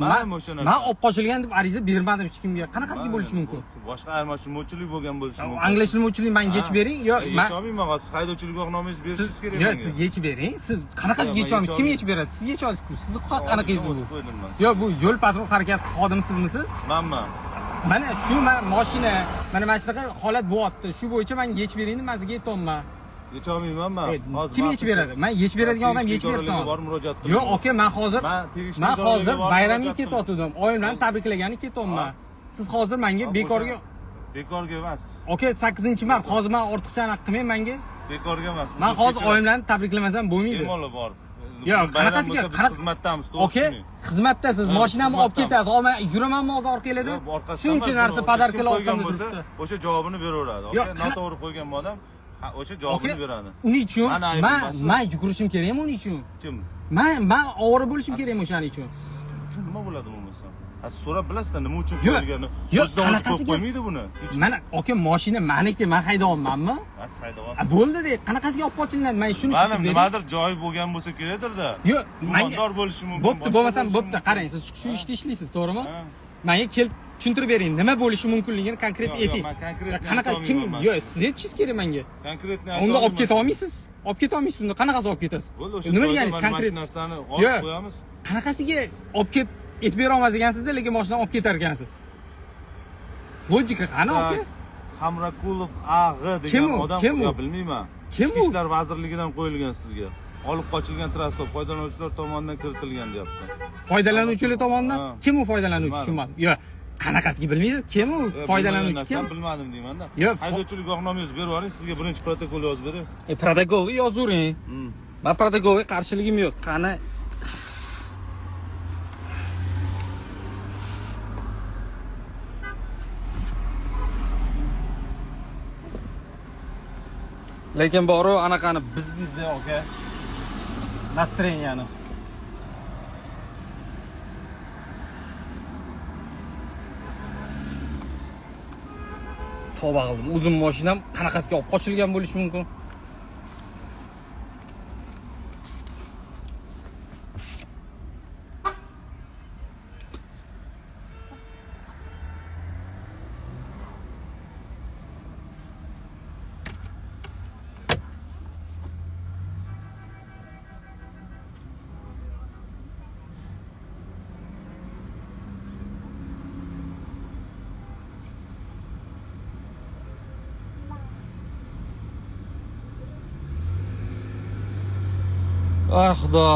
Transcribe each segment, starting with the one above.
Men olib qochilgan deb ariza bermadim hech kimga. Qanaqasiga bo'lishi mumkin? Boshqa almashinuvchilik bo'lgan bo'lishi mumkin. Anglashilmovchilik men yechib bering yo men yechib olmayman, siz haydovchilik guvohnomangizni berishingiz kerak menga. menga. Yo, siz yechib bering. Siz qanaqasiga yechib olmaysiz? Kim yechib beradi? Siz yechib olasiz-ku. Sizni qanaqangiz bu? Yo, bu yo'l patrul harakati xodimsizmisiz? Manman. Mana shu mashina, mana shunaqa holat bo'lyapti. Shu bo'yicha men yechib bering deb sizga aytayapman. Yechib olmayman men. Hozir kim yechib beradi? Men yechib beradigan odam yechib bersin. Yo'q, aka, men hozir bayramga ketayotgandim. Oyim bilan tabriklagani ketyapman. Siz hozir menga bekorga emas. Aka, 8-mart. Hozir men ortiqcha aniq qilmang menga. Bekorga emas. Men hozir oyim bilan tabriklamasam bo'lmaydi. Bemalol bor. Yo'q, qanaqasiga xizmatdamiz, to'g'ri. Aka, xizmatdasiz. Mashinamni olib ketasiz. Olmay yuramanmi hozir orqanglarda? Shuncha narsa podarkalar olib turibdi. O'sha javobini beraveradi. Aka, noto'g'ri qo'ygan odam o'sha javobini beradi. Uning uchun men yugurishim kerakmi uning uchun? Kim? Men ovora bo'lishim kerakmi o'shaning uchun? Nima bo'ladi bo'lmasa? So'rab bilasizda nima uchun qo'yilganini? Yo'q, qanaqasiga qo'ymaydi buni? Mana aka, mashina meniki, men haydayapmanmi? Siz haydayapsiz. Bo'ldi-da, qanaqasiga olib qochiladi? Men shuni tushundim. Nimadir joyi bo'lgan bo'lsa kerakdir-da. Yo'q, gumondor bo'lishi mumkin. Bo'pti, bo'lmasam bo'pti. Qarang, siz shu ishni ishlaysiz, to'g'rimi? Menga kelib tushuntirib bering, nima bo'lishi mumkinligini konkret ayting. Qanaqa kim? Yo'q, siz aytishingiz kerak menga. Konkretni unda olib keta olmaysiz? Olib keta olmaysiz, unda qanaqasi olib ketasiz? Nima deganingiz konkret narsani olib qo'yamiz. Qanaqasiga olib ket aytib bera olmas ekansizda, lekin mashinani olib ketar ekansiz. Logika qani aka? Hamrakulov A.G. degan odam, bilmayman. Kim u? Ichki ishlar vazirligidan qo'yilgan sizga. Olib qochilgan transport foydalanuvchilar tomonidan kiritilgan deyapti. Foydalanuvchilar tomonidan? Kim u foydalanuvchi? Tushunmadim. Yo'q, qanaqasiga bilmaysiz? Kim u foydalanuvchi? Kim? Bilmadim deyman-da. Yo'q, haydovchilik guvohnomangizni berib yuboring, sizga birinchi protokol yozib beray. Protokolni yozavering. Men protokolga qarshiligim yo'q. Qani lekin boru anaqani biznesda aka. Настроение. Tavba qildim. O'zim mashinam qanaqasiga olib qochilgan bo'lishi mumkin? Ah xudo.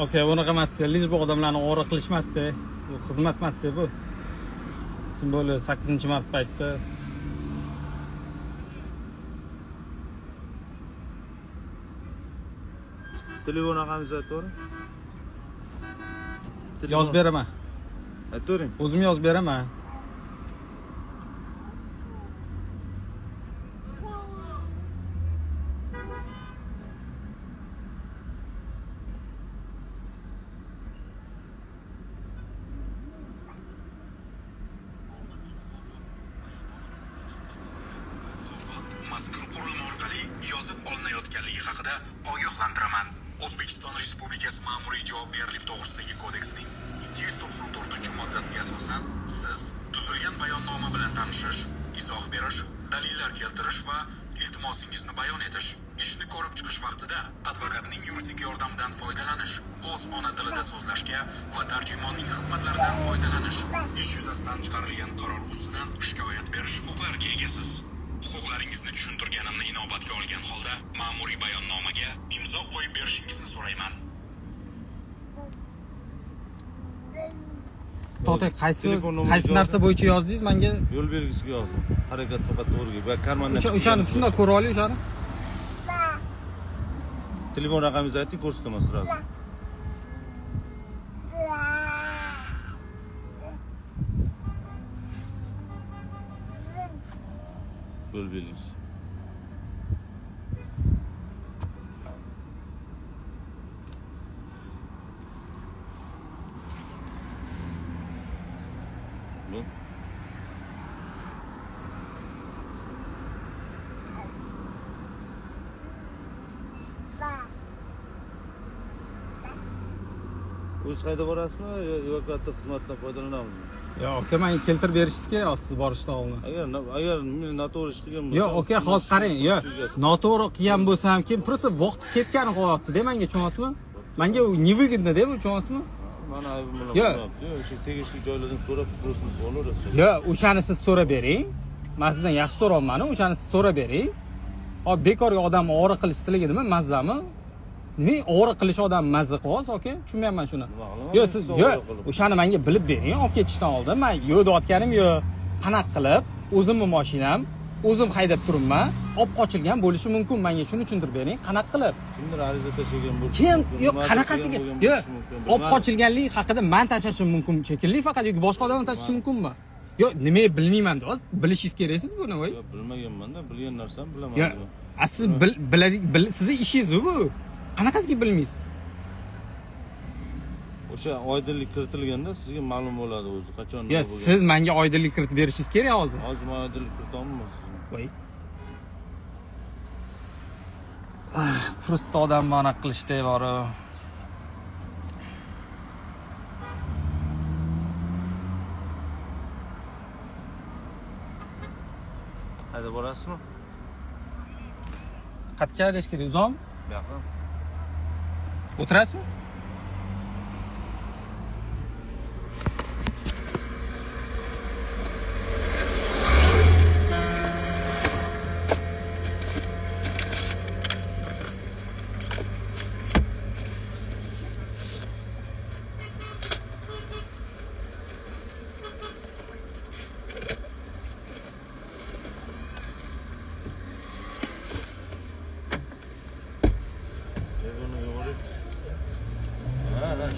Okay, bunaqa emasda, liz bu odamlarni o'g'ri qilishmasdi. Bu xizmat emasda bu. Simbol 8-mart paytda telefon raqamingizni aytavering. yozib beraman. Aytavering. O'zim yozib beraman. Mazkur qurilma orqali yozib olinayotganligi haqida ogohlantiraman. O'zbekiston Respublikasi Ma'muriy javobgarlik to'g'risidagi kodeksning 294-moddasiga asosan siz tuzilgan bayonnoma bilan tanishish, izoh berish, dalillar keltirish va iltimosingizni bayon etish, ishni ko'rib chiqish vaqtida advokatning yuridik yordamidan foydalanish, o'z ona tilida so'zlashga va tarjimonning xizmatlaridan foydalanish, ish yuzasidan chiqarilgan qaror ustidan shikoyat berish huquqlariga egasiz. Huquqlaringizni tushuntirganimni inobatga olgan holda ma'muriy bayonnomaga imzo qo'yib berishingizni so'rayman. To'g'ri, qaysi narsa bo'yicha yozdingiz menga? Yo'l belgisiga yozdim. Harakat faqat to'g'riga va karmandan chiqib. O'shani shunday ko'ra oling o'shani. Telefon raqamingizni ayting, ko'rsataman sразу. Yo'l belgisi. Bu. O'zingiz haydab borasizmi yo evakuator xizmatidan foydalanamizmi? Yo, aka, menga keltirib berishingiz kerak, siz borishdan oldin. Agar men noto'g'ri ish qilgan Yo, aka, hozir qarang. Yo, noto'g'ri qilgan bo'lsam, keyin просто vaqt ketgani qolyapti-da menga, tushunasizmi? Menga u невыгодно-da bu, tushunasizmi? Mana aybim bilan Yo. bo'lyapti. O'sha tegishli joylardan so'rab tursin, olaverasiz. Yo, o'shani siz so'rab bering. Men sizdan yaxshi so'rayapman, o'shani siz so'rab bering. Hop, bekorga odam ovora qilish sizlarga nima mazzami? Nima ovora qilish odam mazza qilyapsiz, aka? Tushunmayapman shuni. Yo, siz yo, o'shani menga bilib bering, olib ketishdan oldin. Men yo'dayotganim yo, qanaqa qilib o'zimni mashinam, o'zim haydab turibman, olib qochilgan bo'lishi mumkin. Menga shuni tushuntirib bering, qanaqa qilib? Kimdir ariza tashlagan bo'lishi Keyin mumkin, yo, ma'lum qanaqasiga? qilgan Yo, bo'lishi mumkin. olib qochilganlik haqida men tashlashim mumkin shekilli, faqat yoki boshqa odam tashlashi mumkinmi? Yo, nima bilmayman deb, bilishingiz kerak siz buni, voy. Yo, bilmaganman-da, bilgan narsam bilaman. Yo, siz sizni ishingiz bu. Qanaqasiga bilmaysiz? O'sha oydinlik kiritilganda sizga ma'lum bo'ladi o'zi qachon Yo, siz menga oydinlik kiritib berishingiz kerak hozir. Hozir men oydinlik kirityapman sizga. Voy. Просто odam mana qilishda bor. Haydab borasizmi? Qatga hadash kerak, uzom? Yaqin. O'tirasizmi?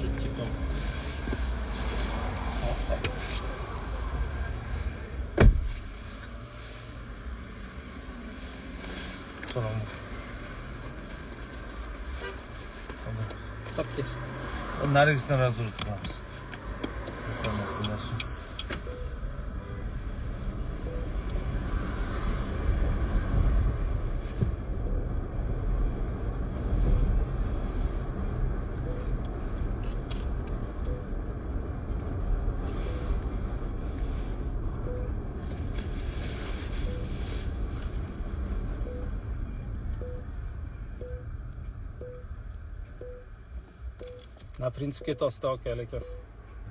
Shu tipim. Salom. Qatga. Narigisdan razvorit qilamiz. Na prinsipga to'sdi aka, lekin.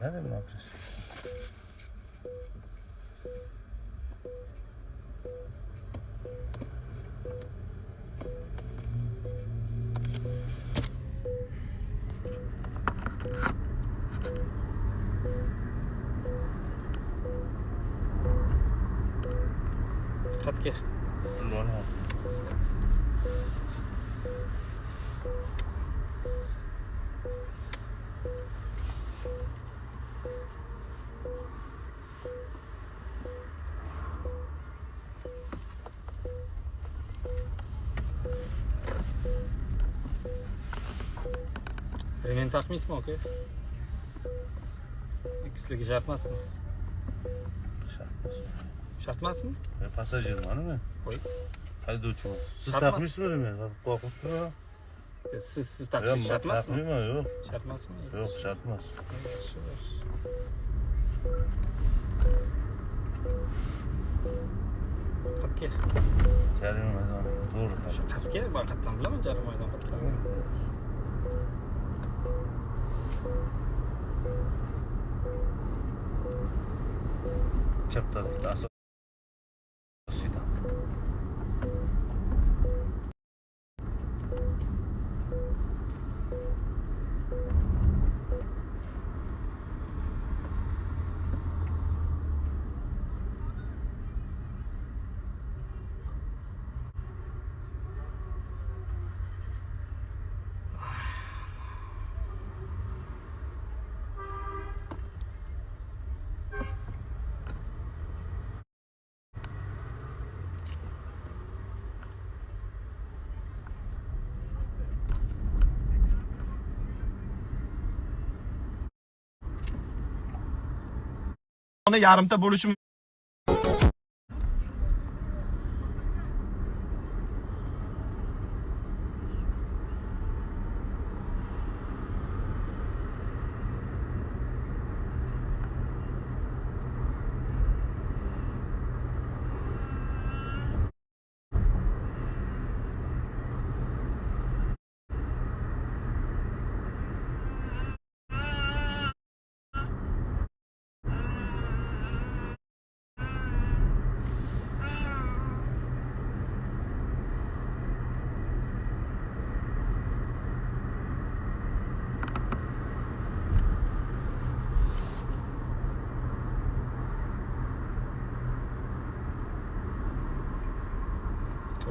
Nima demoqchisiz? Qatga. Ularni Remen taqmaysizmi aka? Ikkisligi shart emasmi? Shart emasmi? men passajirman men. Voy. Haydovchiman. Siz Shart taqmaysizmi men? Qo'rqibsizmi? Siz taqish shart emasmi? Taqmayman, yo'q. Shart emasmi? Yo'q, shart emas. Qatga. Jarima maydoni to'g'ri qarab. Qatga, men qatdan bilaman jarima maydon qatdan. Chap tarafda asosiyda. Ona yarimta bo'lishi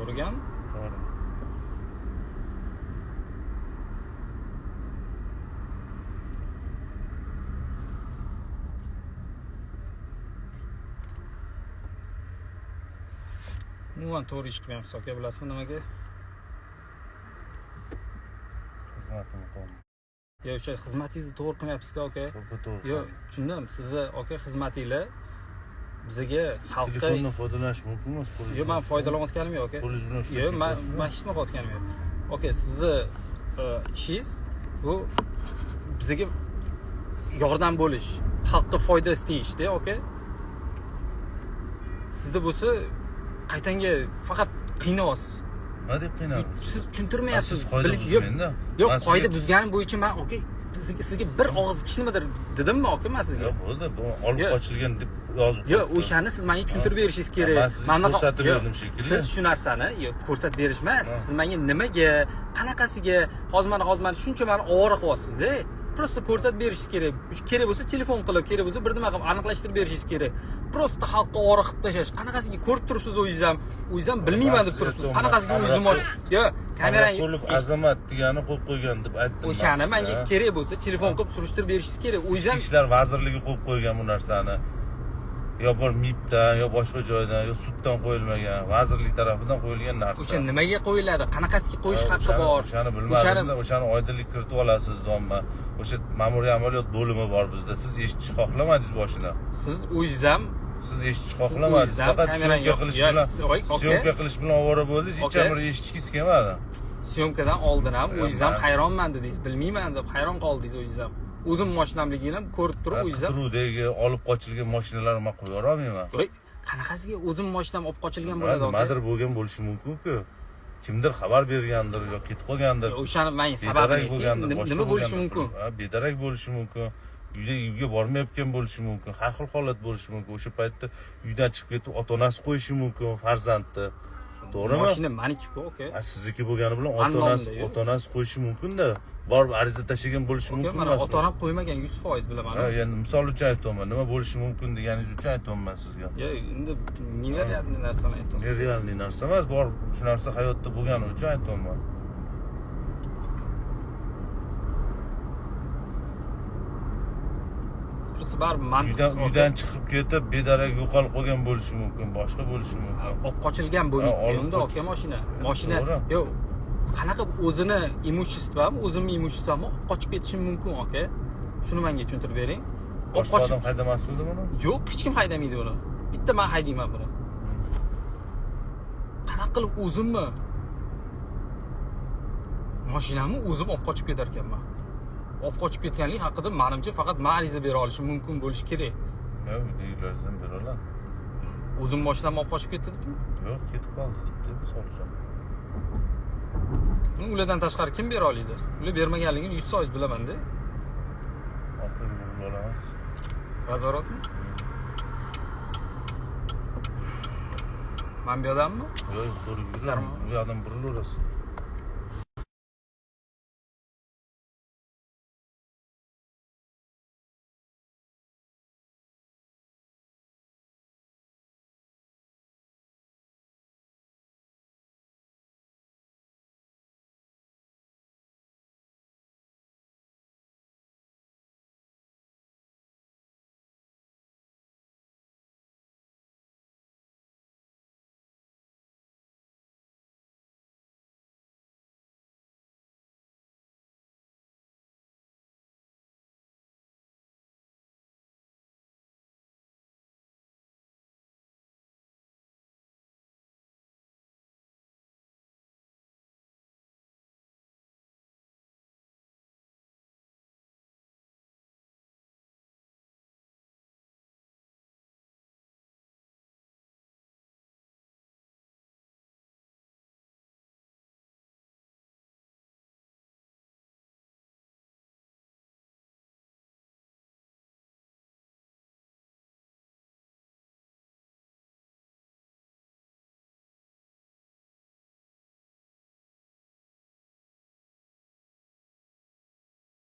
To'g'rigan? To'g'ri. Umuman to'g'ri ish qilmayapsiz aka, bilasizmi nimaga? Xizmatim qoldi. Yo, o'sha xizmatingizni to'g'ri qilmayapsiz-da aka. To'g'ri. Yo, tushundim. Sizni aka xizmatinglar bizga xalqqa Telefondan foydalanish mumkinmi? Yo, men foydalanayotganim yo'q aka. Polis bilan ishlab Yo, men ketyapsizmi? hech nima qilayotganim yo'q. Aka, sizni ishingiz bu bizga yordam bo'lish, xalqqa foyda istayish-da aka. Sizda bo'lsa qaytanga faqat qiynayapsiz. Nima deb qiynalasiz? Siz tushuntirmayapsiz. Siz qoida buzmaysiz-da. Yo'q, Men qoida sizga- buzganim bo'yicha men aka sizga bir og'iz nimadir dedimmi aka men sizga? Yo'q, bo'ldi. Bu olib Yo'q. qochilgan deb yozib Yo'q, qo'yibdi. o'shani siz menga tushuntirib berishingiz kerak. Men sizga Mana bunaqa- ko'rsatib yo'q, berdim shekilli. Siz shu narsani yo'q, ko'rsatib berish emas. Siz menga nimaga, qanaqasiga, hozir mana shuncha meni ovora qilyapsiz-da. Prosta ko'rsatib berishingiz kerak. Kerak bo'lsa telefon qilib, kerak bo'lsa bir nima qilib aniqlashtirib berishingiz kerak. Prosta xalqqa ovora qilib tashlash. Qanaqasiga ko'rib turibsiz o'zingiz ham bilmayman deb turibsiz. Qanaqasiga o'zim yo'q, kamerang Qulov azamat degani qo'yib qo'ygan deb aytdim. o'shani men menga sizga. kerak bo'lsa telefon qilib surishtirib berishingiz kerak. O'zingiz ham Ichki ishlar vazirligi qo'yib qo'ygan bu narsani. Yo bir MIBdan, yo boshqa joydan, yo suddan qo'yilmagan, vazirlik tarafidan qo'yilgan narsa. o'sha nimaga qo'yiladi? Qanaqasiga qo'yish haqqi bor? O'shani bilmadim-da, o'shani oydinlik kiritib olasiz domma. O'sha ma'muriy amaliyot bo'limi bor bizda. Siz eshitish xohlamadingiz boshidan. Siz o'zingiz ham Siz eshitish xohlamadingiz. o'zizam Faqat kamerang syomka yo'q. qilish Yo'q, bilan, oy, okey. syomka qilish bilan ovora bo'ldingiz, hech Okey. ham bir eshitgingiz kelmadi. syomkadan oldin ham Yo'q, o'zingiz ham man- hayronman dedingiz. Bilmayman deb hayron qoldingiz o'zingiz ham. O'zim mashinamligini ham ko'rib turib o'zingiz ham. Qidiruvdagi olib qochilgan mashinalarni men qo'ya olmayman. Voy, qanaqasiga o'zim mashinam olib qochilgan bo'ladi aka? Nimadir bo'lgan bo'lishi mumkin-ku. Kimdir xabar bergandir yo ketib qolgandir. O'shani men Bedarak sababini bo'lgandir, nima boshqa bo'lishi bo'lgandir. mumkin? Ha, bedarak bo'lishi mumkin. Uyga bormayotgan bo'lishi mumkin. Har xil holat bo'lishi mumkin. O'sha paytda uydan chiqib ketib ota-onasi qo'yishi mumkin farzandni. To'g'rimi? Mashina meniki-ku aka. Sizniki bo'lgani bilan Annomda-yu. ota-onasi qo'yishi mumkin-da. Borib ariza tashlagan bo'lishi Aka, mumkin mana emasmi? ota-onam qo'ymagan 100% bilaman. Ha, endi misol uchun aytyapman. Nima bo'lishi mumkin deganingiz uchun aytyapman sizga. Yo, endi neveryatniy narsani aytyapsiz. Nerealniy narsa emas, bor shu narsa hayotda bo'lgani uchun aytyapman. Prosta baribir mantiq. Uydan chiqib ketib bedarak yo'qolib qolgan bo'lishi mumkin, boshqa bo'lishi mumkin. olib qochilgan bo'lib Ha, olib unda qoch- aka mashina To'g'ri. yo'q qanaqa o'zini imуществоmi o'zimni imуществоmi olib qochib ketishim mumkin aka, shuni menga tushuntirib bering. Olib Boshqa qochib odam haydamasmidi buni? yo'q, hech kim haydamaydi buni, bitta men haydayman buni. Qanaqa qilib o'zimmi mashinamni o'zim olib qochib ketar ekanman? Olib qochib ketganlik haqida menimcha faqat men ariza bera olishim mumkin bo'lishi kerak. Yo'q, uydagilardan bera oladi. O'zim mashinamni olib qochib ketdi debmi? Yo'q, ketib qoldi deb misol uchun. Ulardan tashqari kim bera oladi? Ular bermaganligini 100% bilaman-da. Orqaga burib olamiz. Razorotmi? Men bu odammi? Yo'q, burib Karma. bu yoqdan burilaverasiz.